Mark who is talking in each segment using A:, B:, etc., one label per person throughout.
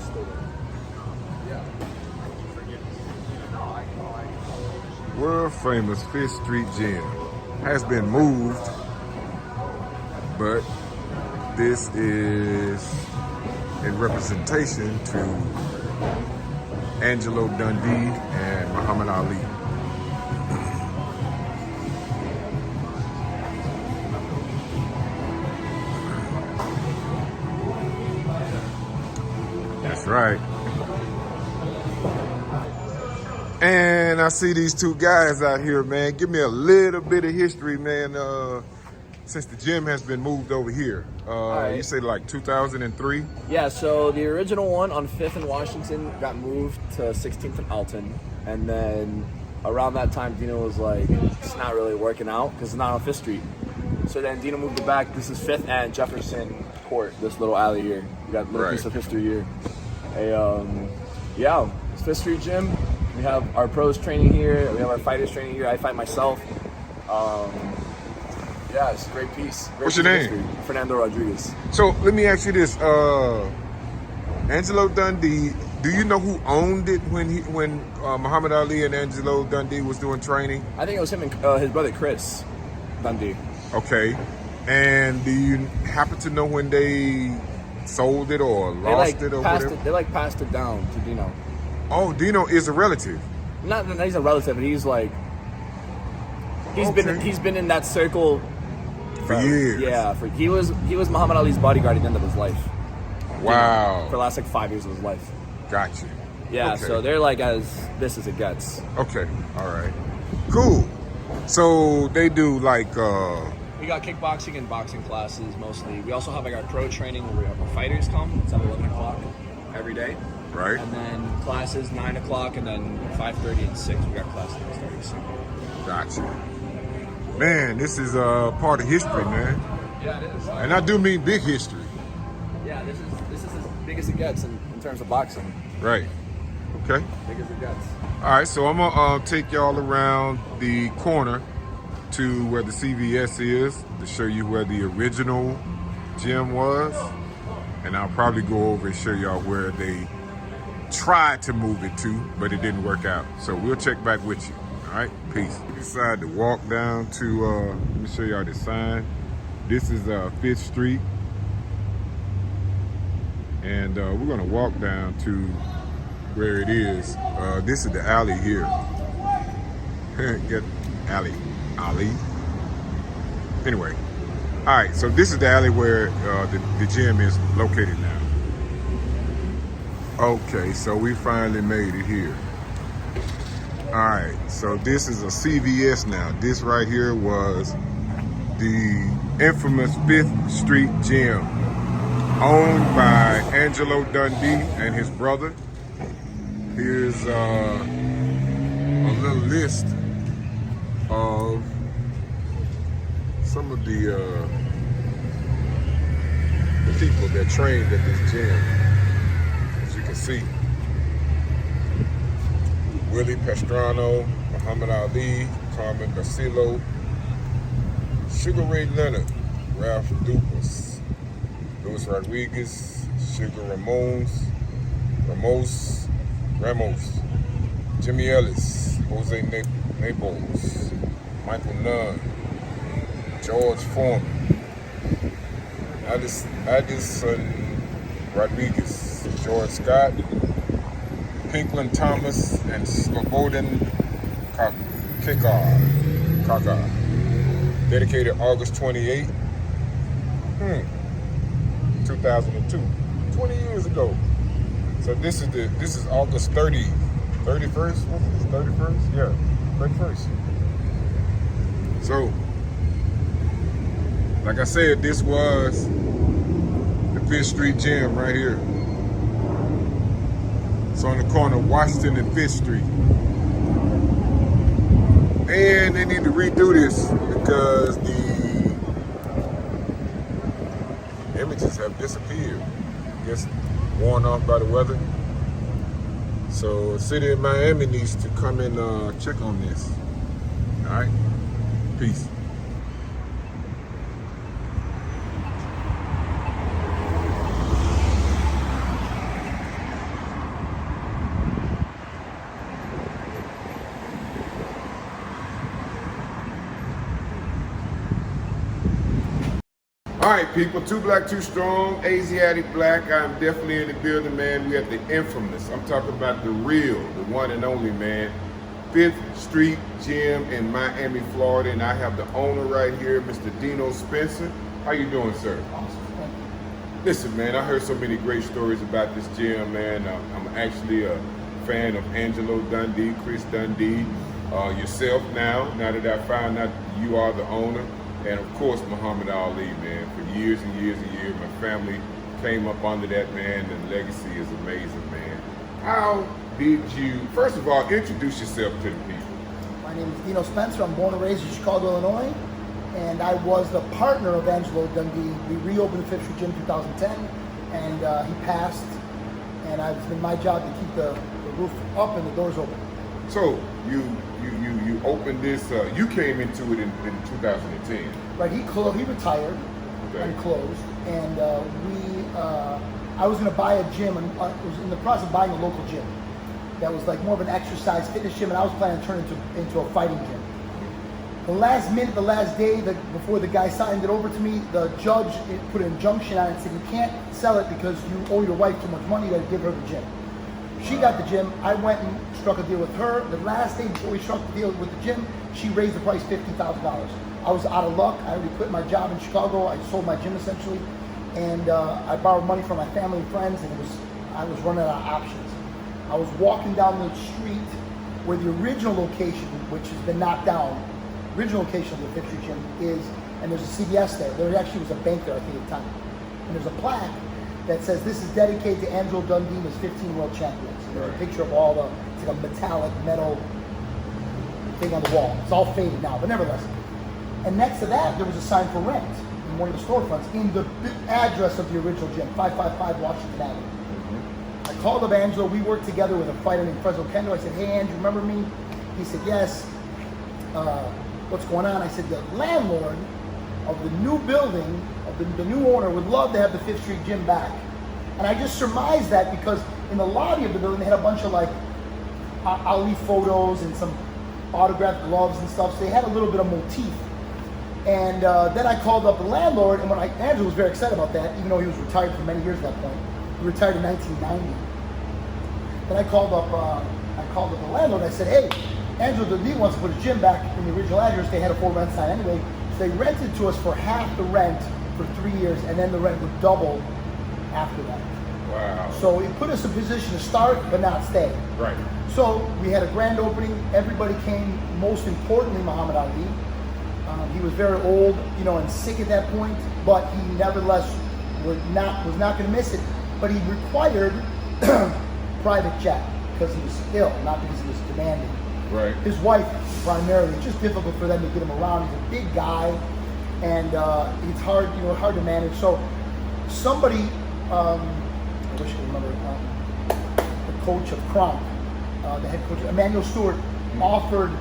A: still there. Yeah.
B: World famous 5th Street Gym has been moved, but this is in representation to Angelo Dundee and Muhammad Ali. That's right. And I see these two guys out here, man. Give me a little bit of history, man, since the gym has been moved over here.
A: Right.
B: You say like 2003?
A: Yeah, so the original one on 5th and Washington got moved to 16th and Alton. And then around that time, Dino was like, it's not really working out because it's not on 5th Street. So then Dino moved it back. This is 5th and Jefferson Court, this little alley here. We got a little piece of history here. Yeah, it's 5th Street Gym. We have our pros training here. We have our fighters training here. I fight myself. Yeah, it's a great piece.
B: What's your name?
A: History. Fernando Rodriguez.
B: So let me ask you this. Angelo Dundee, do you know who owned it when Muhammad Ali and Angelo Dundee was doing training?
A: I think it was him and his brother Chris Dundee.
B: Okay. And do you happen to know when they sold it or lost it or whatever?
A: They passed it down to Dino.
B: Oh, Dino is a relative.
A: Not that he's a relative, but he's like he's been in that circle
B: for years.
A: Yeah, he was Muhammad Ali's bodyguard at the end of his life.
B: Wow.
A: For the last like 5 years of his life.
B: Gotcha.
A: Yeah,
B: okay.
A: So they're like as this as it gets.
B: Okay, all right, cool. So they do like
A: we got kickboxing and boxing classes mostly. We also have like our pro training where we have our fighters come. It's at 11 o'clock every day.
B: Right.
A: And then classes 9 o'clock and then 5:30 and 6. We got classes starting soon.
B: Gotcha. Man, this is part of history, man.
A: Yeah, it is.
B: And I do mean big history.
A: Yeah, this is as big as it gets in terms of boxing.
B: Right. Okay.
A: Big as it gets.
B: All right, so I'm gonna take y'all around the corner to where the CVS is to show you where the original gym was, and I'll probably go over and show y'all where they tried to move it to, but it didn't work out. So we'll check back with you. All right, peace. We decided to walk down to, let me show y'all the sign. This is 5th Street. And we're gonna walk down to where it is. This is the alley here. Get Ali. Anyway, all right, so this is the alley where the gym is located now. Okay, so we finally made it here. All right, so this is a CVS now. This right here was the infamous 5th Street Gym, owned by Angelo Dundee and his brother. Here's a little list of some of the people that trained at this gym. As you can see, Willie Pastrano, Muhammad Ali, Carmen Garcillo, Sugar Ray Leonard, Ralph Dupas, Luis Rodriguez, Sugar Ramos, Jimmy Ellis, Jose Naples, Michael Nunn, George Foreman, Addison Rodriguez, George Scott, Pinklin Thomas, and Slobodan Kaka. Dedicated August 28, 2002, 20 years ago. So this is August 31st. What's this? 31st? Yeah, 31st. So, like I said, this was the 5th Street Gym right here. It's on the corner of Washington and 5th Street. And they need to redo this because the images have disappeared. I guess worn off by the weather. So the city of Miami needs to come and check on this. All right, peace. All right, people, Too Black, Too Strong, Asiatic Blakk. I'm definitely in the building, man. We have the infamous, I'm talking about the real, the one and only, man. 5th Street Gym in Miami, Florida, and I have the owner right here, Mr. Dino Spencer. How you doing, sir?
C: Awesome. Thank you.
B: Listen, man, I heard so many great stories about this gym, man. I'm actually a fan of Angelo Dundee, Chris Dundee, yourself now that I found out you are the owner. And of course, Muhammad Ali, man. For years and years and years, my family came up under that, man, and the legacy is amazing, man. How did you, first of all, introduce yourself to the people?
C: My name is Dino Spencer. I'm born and raised in Chicago, Illinois, and I was the partner of Angelo Dundee. We reopened the 5th Street Gym in 2010, and he passed, and it's been my job to keep the roof up and the doors open.
B: So you opened this. You came into it in 2010.
C: Right, he retired and closed, and I was going to buy a gym, and I was in the process of buying a local gym that was like more of an exercise fitness gym, and I was planning to turn it into a fighting gym. The last minute, the last day before the guy signed it over to me, the judge put an injunction on it and said, you can't sell it because you owe your wife too much money, you got to give her the gym. She got the gym. I went and struck a deal with her. The last day before we struck the deal with the gym, she raised the price $50,000. I was out of luck. I already quit my job in Chicago. I sold my gym essentially, and I borrowed money from my family and friends, and I was running out of options. I was walking down the street where the original location, which has been knocked down, original location of the 5th Street Gym is, and there's a CVS there. There actually was a bank there, I think, at the time. And there's a plaque that says this is dedicated to Angelo Dundee and his 15 world champions. And there's a picture of all the, it's like a metallic metal thing on the wall. It's all faded now, but nevertheless. And next to that, there was a sign for rent in one of the storefronts in the address of the original gym, 555 Washington Avenue. I called up Angelo. We worked together with a fighter named Fresno Kendo. I said, hey, Andrew, remember me? He said, yes. What's going on? I said, the landlord of the new building, of the new owner, would love to have the 5th Street Gym back. And I just surmised that because in the lobby of the building, they had a bunch of like Ali photos and some autographed gloves and stuff. So they had a little bit of motif. And then I called up the landlord, and Angelo was very excited about that, even though he was retired for many years at that point. He retired in 1990. Then I called up the landlord, and I said, hey, Angelo Dundee wants to put a gym back in the original address. They had a full rent sign anyway. So they rented to us for half the rent for 3 years, and then the rent would double after that.
B: Wow.
C: So it put us in a position to start but not stay.
B: Right.
C: So we had a grand opening. Everybody came, most importantly, Muhammad Ali. He was very old, and sick at that point, but he nevertheless was not going to miss it. But he required private jet because he was ill, not because he was demanding.
B: Right.
C: His wife, primarily, it's just difficult for them to get him around. He's a big guy, and it's hard, hard to manage. So somebody, I wish I could remember, the coach of Kronk, the head coach, Emmanuel Stewart, offered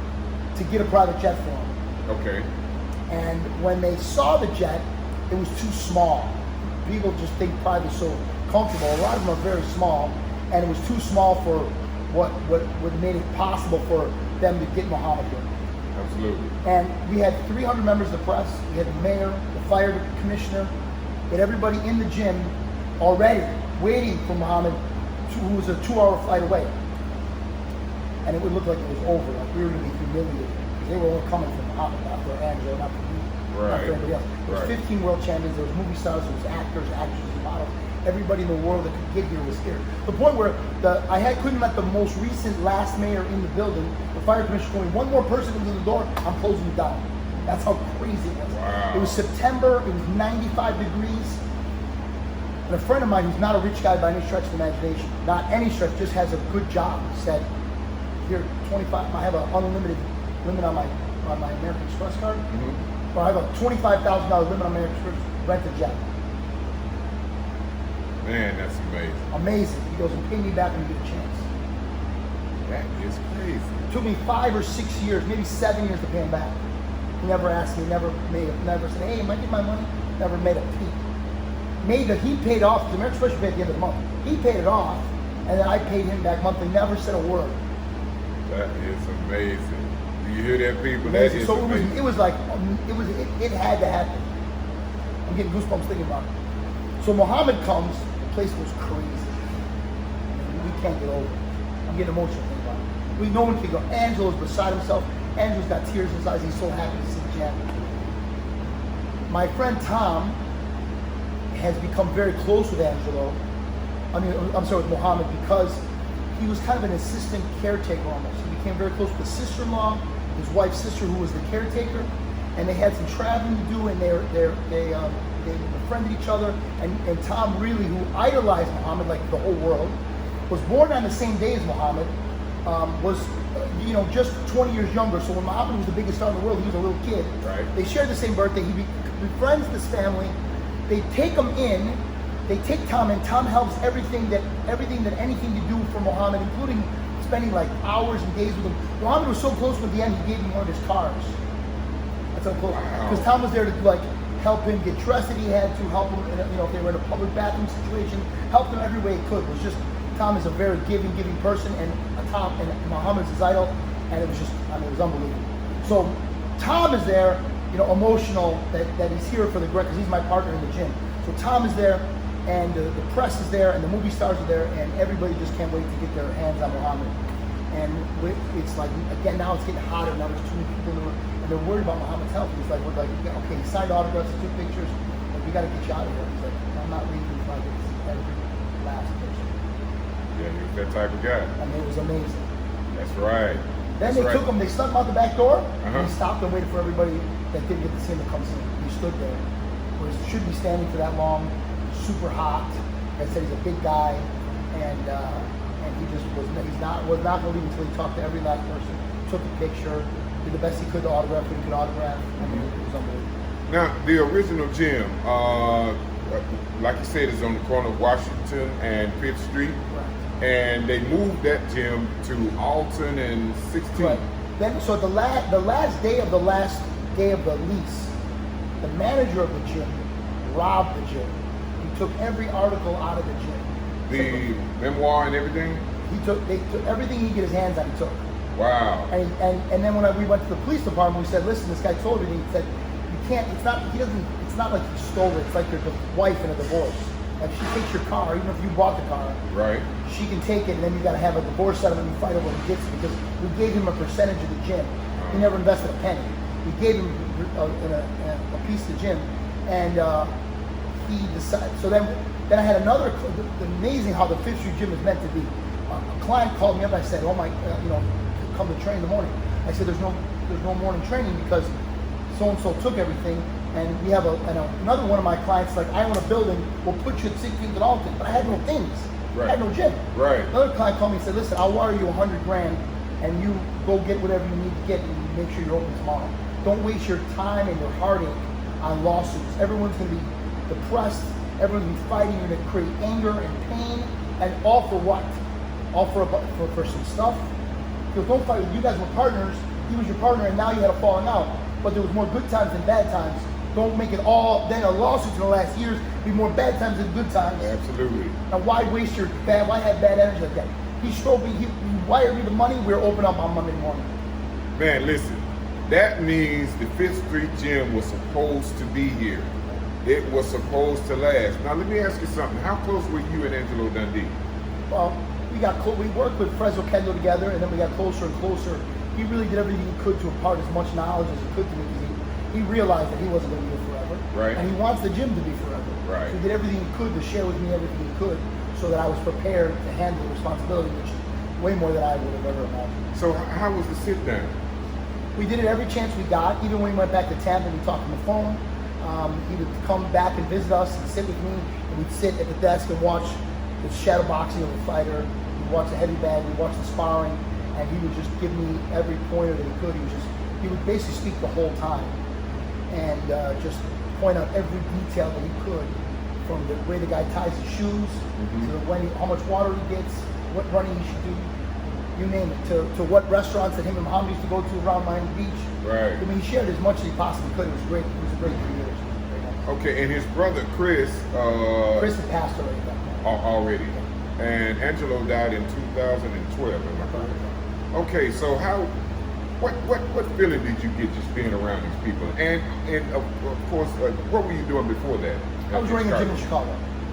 C: to get a private jet for him.
B: Okay.
C: And when they saw the jet, it was too small. People just think private is so comfortable. A lot of them are very small, and it was too small for what made it possible for them to get Muhammad here.
B: Absolutely.
C: And we had 300 members of the press. We had the mayor, the fire commissioner, we had everybody in the gym already waiting for Muhammad, who was a 2-hour flight away. And it would look like it was over, like we were going to be humiliated. They were all coming from Muhammad, not for Angelo, not for me, not for anybody else. There was 15 world champions, there was movie stars, there was actors, actresses, models. Everybody in the world that could get here was here. The point where couldn't let the most recent last mayor in the building, the fire commissioner, going, one more person into the door, I'm closing it down. That's how crazy it was.
B: Wow.
C: It was September, it was 95 degrees. And a friend of mine who's not a rich guy by any stretch of the imagination, not any stretch, just has a good job, said, here, 25, I have an unlimited limit on my American Express card. Or I have a $25,000 limit on my American Express, rent a jet.
B: Man, that's amazing.
C: Amazing. He goes, and pay me back when you get a chance.
B: That is crazy.
C: It took me 5 or 6 years, maybe 7 years to pay him back. He never asked me, never said, hey, am I getting my money? Never made a peep. He paid off, the American Express paid at the end of the month. He paid it off, and then I paid him back monthly, never said a word.
B: That is amazing. Do you hear that, people?
C: Amazing.
B: That is
C: so
B: amazing.
C: it had to happen. I'm getting goosebumps thinking about it. So Muhammad comes, the place goes crazy. We can't get over it. I'm getting emotional thinking about it. No one can go. Angelo's beside himself. Angelo's got tears in his eyes. He's so happy to see the jam. My friend Tom has become very close with Angelo. I'm sorry, with Muhammad, because he was kind of an assistant caretaker almost. He became very close with his sister-in-law, his wife's sister, who was the caretaker, and they had some traveling to do, and they befriended each other. And Tom really, who idolized Muhammad like the whole world, was born on the same day as Muhammad, was just 20 years younger. So when Muhammad was the biggest star in the world, he was a little kid.
B: Right.
C: They shared the same birthday. He befriends this family. They take him in. They take Tom in. Tom helps anything to do for Muhammad, including spending like hours and days with him. Muhammad was so close with the end, he gave him one of his cars. That's how close. Because Tom was there to like help him get dressed if he had to, help him if they were in a public bathroom situation, help them every way he could. It was just, Tom is a very giving person, and Muhammad's his idol, and it was just, it was unbelievable. So Tom is there, emotional that he's here for the Greg, because he's my partner in the gym. So Tom is there, and the press is there, and the movie stars are there, and everybody just can't wait to get their hands on Muhammad. And it's like, again, now it's getting hotter. Now there's too many people and they're worried about Muhammad's health. He's like, we're like, okay, he signed autographs, he took pictures, but we got to get you out of here. He's like, I'm not leaving until I get to see every last picture.
B: Yeah, he was that type of guy.
C: It was amazing.
B: That's right.
C: Then they took him, they stuck him out the back door,
B: Uh-huh.
C: and he stopped and waited for everybody that didn't get to see him to come see him. He stood there, where he shouldn't be standing for that long, super hot. Like I said, he's a big guy, and he just was not going to leave until he talked to every last person, took a picture, did the best he could to autograph what he could autograph. It was unbelievable.
B: Now, the original gym, like you said, is on the corner of Washington and 5th Street.
C: Right.
B: And they moved that gym to Alton and 16th.
C: Right. Then, so the last day of the lease, the manager of the gym robbed the gym. He took every article out of the gym.
B: The memoir and everything?
C: They took everything he could get his hands on, he took.
B: Wow.
C: And then when we went to the police department, we said, listen, this guy told me, he said, you can't, it's not like he stole it, it's like your wife in a divorce. Like, she takes your car, even if you bought the car,
B: right?
C: She can take it, and then you got to have a divorce settlement and fight over who gets it, because we gave him a percentage of the gym. He never invested a penny. We gave him a piece of the gym, and he decided. So then I had another. Amazing how the 5th Street gym is meant to be. A client called me up. I said, "Oh my, come to train in the morning." I said, "There's no morning training because so and so took everything." And we have another one of my clients, like, I own a building, we'll put you at 16th and Alton, but I had no things.
B: Right.
C: I had no gym.
B: Right.
C: Another client called me and said, listen, I'll wire you $100,000 and you go get whatever you need to get and make sure you're open tomorrow. Don't waste your time and your heartache on lawsuits. Everyone's going to be depressed. Everyone's going to be fighting. You're going to create anger and pain. And all for what? All for some stuff? Because don't fight. You guys were partners. He was your partner, and now you had a falling out. But there was more good times than bad times. Don't make it all, then a lawsuit in the last years be more bad times than good times.
B: Absolutely.
C: And why waste why have bad energy like that? He wired me the money, we're open up on Monday morning.
B: Man, listen, that means the 5th Street gym was supposed to be here. It was supposed to last. Now let me ask you something. How close were you and Angelo Dundee?
C: Well, we worked with Fresno Kendo together, and then we got closer and closer. He really did everything he could to impart as much knowledge as he could to me, because he realized that he wasn't going to be here forever.
B: Right.
C: And he wants the gym to be forever.
B: Right.
C: So he did everything he could to share with me everything he could, so that I was prepared to handle the responsibility, which is way more than I would have ever imagined.
B: So how was the sit down?
C: We did it every chance we got. Even when we went back to Tampa, we talked on the phone. He would come back and visit us and sit with me, and we'd sit at the desk and watch the shadow boxing of the fighter. We'd watch the heavy bag, we'd watch the sparring, and he would just give me every pointer that he could. He would basically speak the whole time, and just point out every detail that he could, from the way the guy ties his shoes, to how much water he gets, what running he should do, you name it, to what restaurants that him and Muhammad used to go to around Miami Beach.
B: Right.
C: I mean, he shared as much as he possibly could. It was great. It was a great 3 years.
B: Okay, and his brother Chris.
C: Chris had passed already.
B: Already. And Angelo died in 2012. Am I correct? Okay, so What feeling did you get just being around these people? And of course, what were you doing before that?
C: I was running a gym in Chicago.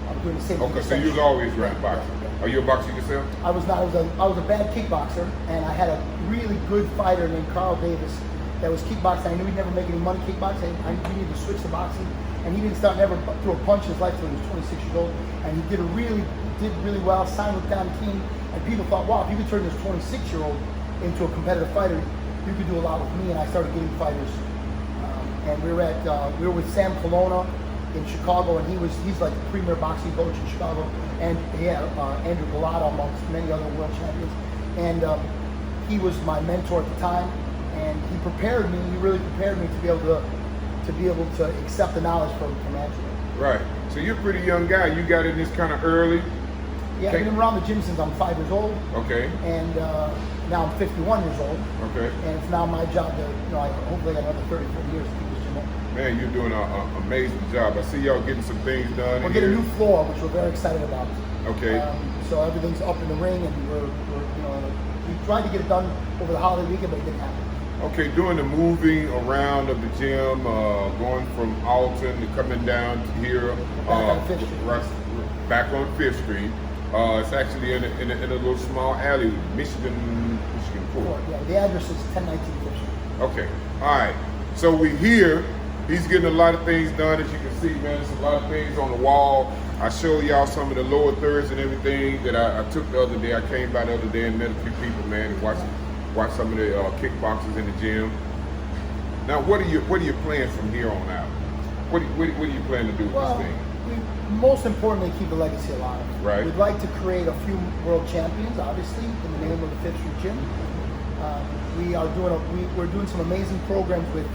C: I was doing the same thing.
B: Okay, so you was always around boxing. Are you a boxer yourself?
C: I was not. I was a bad kickboxer, and I had a really good fighter named Carl Davis that was kickboxing. I knew he'd never make any money kickboxing. I knew he needed to switch to boxing, and he didn't start never threw a punch in his life until he was 26 years old. And he did really well. Signed with Don King, and people thought, wow, if you could turn this 26-year-old into a competitive fighter, you could do a lot with me. And I started getting fighters. And we were with Sam Colonna in Chicago, and he's like the premier boxing coach in Chicago, and Andrew Galata amongst many other world champions, and he was my mentor at the time, and he really prepared me to be able to accept the knowledge from Angelo.
B: Right. So you're a pretty young guy. You got in this kind of early.
C: Yeah, I've been around the gym since I'm 5 years old.
B: Okay.
C: And now I'm 51 years old.
B: Okay.
C: And it's now my job to, I hopefully got another 30, 40 years to keep this gym open.
B: Man, you're doing an amazing job. I see y'all getting some things done.
C: We're getting a new floor, which we're very excited about.
B: Okay.
C: So everything's up in the ring, and we tried to get it done over the holiday weekend, but it didn't happen.
B: Okay, doing the moving around of the gym, going from Alton to coming down to here,
C: Back on Fifth Street.
B: Back on Fifth Street. It's actually in a little small alley, Michigan Court.
C: Yeah, the address is 1019 Fifth Street.
B: Okay, all right. So we here. He's getting a lot of things done, as you can see, man. There's a lot of things on the wall. I showed y'all some of the lower thirds and everything that I took the other day. I came by the other day and met a few people, man, and watched some of the kickboxers in the gym. Now, what are your plans from here on out? What do you plan to do with this thing?
C: Most importantly, keep the legacy alive.
B: Right.
C: We'd like to create a few world champions, obviously, in the name of the Fifth Street Gym. We're doing some amazing programs with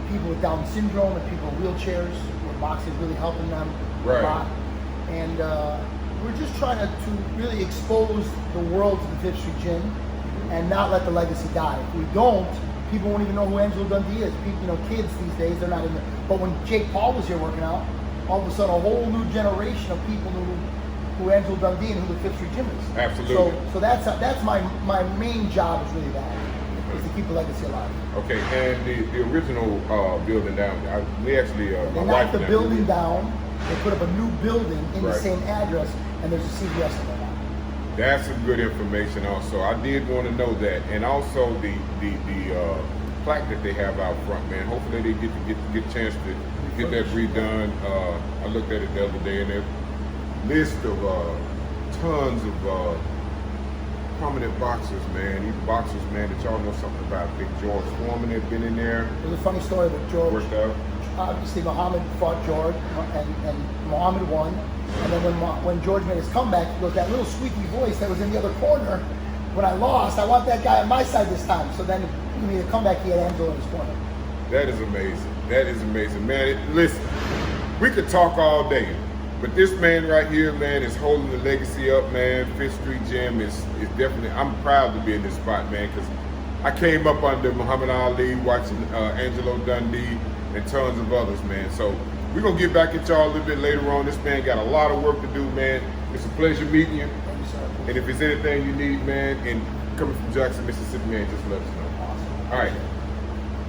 C: people with Down syndrome and people in wheelchairs, where boxing is really helping them a lot. And we're just trying to really expose the world to the Fifth Street Gym and not let the legacy die. If we don't, people won't even know who Angelo Dundee is. People, kids these days, they're not in there. But when Jake Paul was here working out, all of a sudden a whole new generation of people knew who Angelo Dundee and who the Fifth Street Gym is.
B: Absolutely.
C: So that's my main job is really that, is to keep the legacy alive.
B: Okay, and the original building down, we actually,
C: they knocked the building down, they put up a new building in the same address, and there's a CVS in there now.
B: That's some good information also. I did want to know that. And also the plaque that they have out front, man. Hopefully they get a chance to get that redone. I looked at it the other day, and there's a list of tons of prominent boxers, man. These boxers, man, that y'all know something about. Big George Foreman had been in there.
C: There's a funny story that George
B: worked out.
C: Obviously, Muhammad fought George, and Muhammad won. And then when George made his comeback, he goes, that little squeaky voice that was in the other corner, when I lost, I want that guy on my side this time. So then he made a comeback, he had Angelo in his corner.
B: That is amazing. That is amazing. Man, listen, we could talk all day, but this man right here, man, is holding the legacy up, man. Fifth Street Gym is definitely, I'm proud to be in this spot, man, because I came up under Muhammad Ali, watching Angelo Dundee, and tons of others, man. So we're going to get back at y'all a little bit later on. This man got a lot of work to do, man. It's a pleasure meeting you.
C: Thank you, sir.
B: And if there's anything you need, man, and coming from Jackson, Mississippi, man, just let us know.
C: Awesome.
B: All right.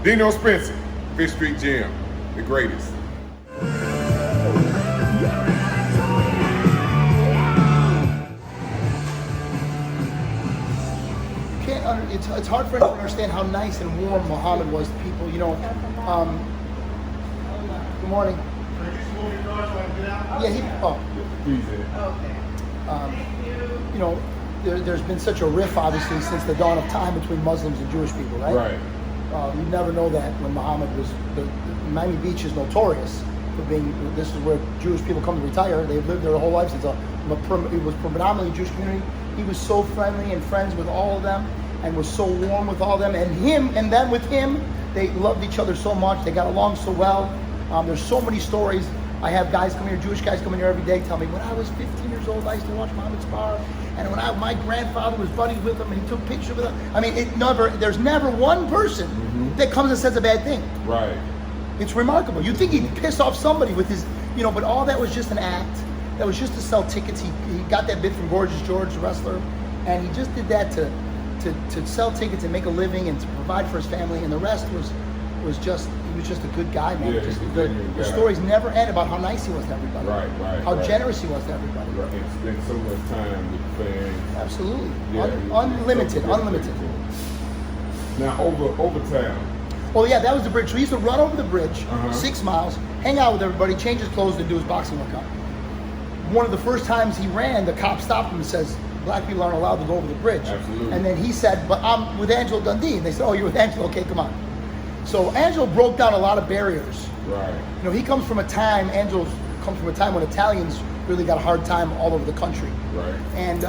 B: Dino Spencer, Fifth Street Gym, the greatest.
C: It's hard for anyone to understand how nice and warm Muhammad was to people. Good morning. Yeah, there's been such a rift, obviously, since the dawn of time between Muslims and Jewish people, right?
B: Right.
C: You never know that when Muhammad was. Miami Beach is notorious for being. This is where Jewish people come to retire. They've lived there their whole lives. It was predominantly a Jewish community. He was so friendly and friends with all of them, and was so warm with all of them. And then with him, they loved each other so much. They got along so well. There's so many stories. I have guys come here, Jewish guys come in here every day, tell me, when I was 15 years old, I used to watch Muhammad spar, and when my grandfather was buddies with him, and he took pictures with him. I mean, there's never one person that comes and says a bad thing.
B: Right.
C: It's remarkable. You'd think he'd piss off somebody with his, but all that was just an act. That was just to sell tickets. He got that bid from Gorgeous George, the wrestler, and he just did that to to sell tickets and make a living and to provide for his family, and the rest was just he was just a good guy, man.
B: Yeah,
C: Just
B: he's a
C: the
B: genuine guy.
C: stories never end about how nice he was to everybody.
B: Right.
C: How generous he was to everybody.
B: Right. And spent so much time with the fans.
C: Absolutely.
B: Yeah,
C: Unlimited.
B: Now over town.
C: Oh yeah, that was the bridge. So he used to run over the bridge,
B: Uh-huh.
C: 6 miles, hang out with everybody, change his clothes, and do his boxing workout. One of the first times he ran, the cop stopped him and says, "Black people aren't allowed to go over the bridge."
B: Absolutely.
C: And then he said, "But I'm with Angelo Dundee." And they said, "Oh, you're with Angelo? Okay, come on." So Angelo broke down a lot of barriers.
B: Right.
C: You know, Angelo comes from a time when Italians really got a hard time all over the country.
B: Right.
C: And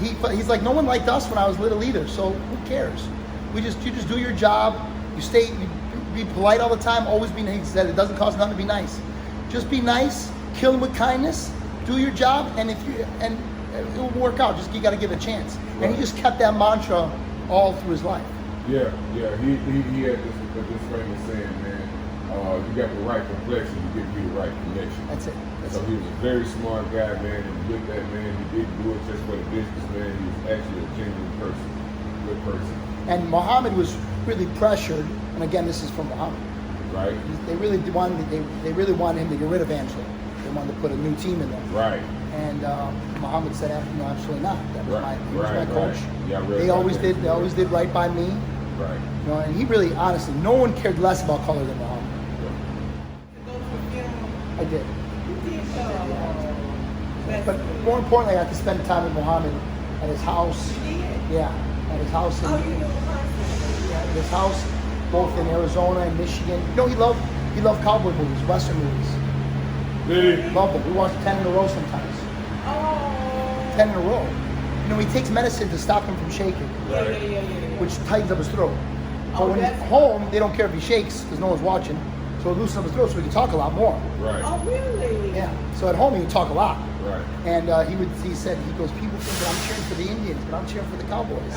C: he's like, no one liked us when I was little either, so who cares? You just do your job, you be polite all the time, always be nice. He said it doesn't cost nothing to be nice. Just be nice, kill them with kindness, do your job, and it will work out. Just you got to give it a chance.
B: Right.
C: And he just kept that mantra all through his life.
B: Yeah. He had this famous saying, man, you got the right complexion, you give me the right connection.
C: That's it.
B: So he was a very smart guy, man, and with that, man, he didn't do it just for the business, man. He was actually a genuine person, good person.
C: And Muhammad was really pressured, and again, this is from Muhammad.
B: Right.
C: They really wanted him to get rid of Angelo. They wanted to put a new team in there.
B: Right.
C: And Muhammad said, "No, absolutely not. That was he was my coach.
B: Yeah,
C: They always did right by me.
B: Right.
C: You know, and he really, honestly, no one cared less about color than Muhammad. I did. But more importantly, I got to spend time with Muhammad at his house. Yeah, at his house. At his house, both in Arizona and Michigan. You know, he loved cowboy movies, Western movies.
B: Really?
C: Loved them. We watched 10 in a row sometimes. 10 in a row. You know, he takes medicine to stop him from shaking, which tightens up his throat. But when he's home, they don't care if he shakes because no one's watching. So it loosens up his throat so he can talk a lot more.
B: Right.
D: Oh, really?
C: Yeah. So at home, he would talk a lot.
B: Right.
C: And he goes, people think that I'm cheering for the Indians, but I'm cheering for the Cowboys.